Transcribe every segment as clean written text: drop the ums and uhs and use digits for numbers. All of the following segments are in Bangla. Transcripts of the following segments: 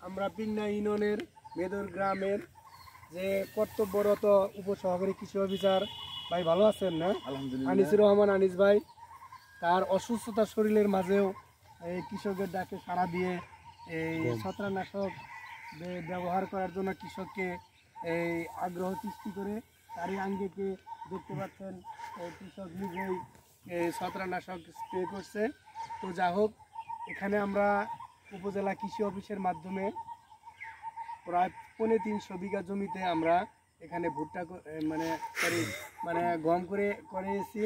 আমরা পিংনা ইউনিয়নের মেদর গ্রামের যে কর্তব্যরত উপসহকারী কৃষি অফিসার ভাই ভালো আছেন না? আনিসুর রহমান আনিস ভাই তার অসুস্থতা শরীরের মাঝেও এই কৃষকের ডাকে সাড়া দিয়ে এই ছত্রাকনাশক ব্যবহার করার জন্য কৃষককে এই আগ্রহ সৃষ্টি করে তারই আঙ্গিকে দেখতে পাচ্ছেন কৃষক নিজেই ছত্রাকনাশক স্প্রে করছে। তো যা হোক, এখানে আমরা উপজেলা কৃষি অফিসের মাধ্যমে প্রায় 350 বিঘা জমিতে আমরা এখানে ভুট্টা মানে গম করেছি।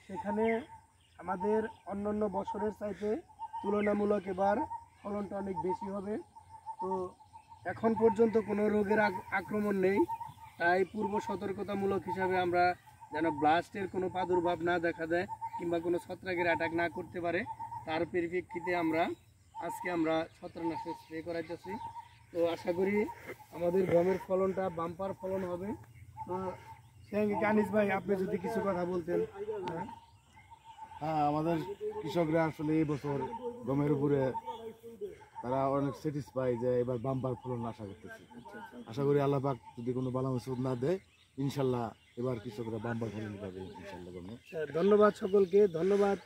সেখানে আমাদের অন্যান্য বছরের চাইতে তুলনামূলক এবার ফলনটা অনেক বেশি হবে। তো এখন পর্যন্ত কোনো রোগের আক্রমণ নেই, তাই পূর্ব সতর্কতামূলক হিসাবে আমরা যেন ব্লাস্টের কোনো প্রাদুর্ভাব না দেখা দেয় কিংবা কোনো ছত্রাকের অ্যাটাক না করতে পারে, তার পরিপ্রেক্ষিতে আজকে আমরা ছত্রাকনাশক স্প্রে করাইতেছি। তো আশা করি আমাদের গমের ফলনটা বাম্পার ফলন হবে। তো আনিস ভাই, আপনি যদি কিছু কথা বলতেন। হ্যাঁ, আমাদের কৃষকরা আসলে এই বছর গমের উপরে তারা অনেক স্যাটিসফাই যে এবার বাম্পার ফলন আশা করতেছি। আশা করি আল্লাহ পাক যদি কোনো বালা মুসিবত না দেয়, ইনশাল্লাহ এবার কৃষকরা বাম্পার ফলন পাবে ইনশাল্লাহ। গমে ধন্যবাদ সকলকে, ধন্যবাদ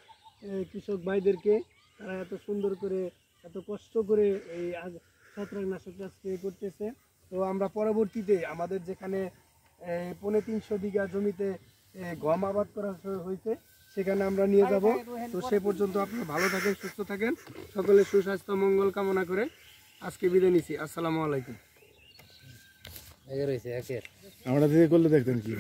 কৃষক ভাইদেরকে, তারা এত সুন্দর করে এত কষ্ট করে এই ছত্রাকনাশকটা স্প্রে করতেছে। তো আমরা পরবর্তীতে আমাদের যেখানে 350 বিঘা জমিতে গম আবাদ করা হয়েছে সেখানে আমরা নিয়ে যাব। তো সে পর্যন্ত আপনারা ভালো থাকেন, সুস্থ থাকেন, সকলের সুস্বাস্থ্য মঙ্গল কামনা করে আজকে বিদায় নিচ্ছি। আসসালামু আলাইকুম। আমরা করলে দেখতেন কি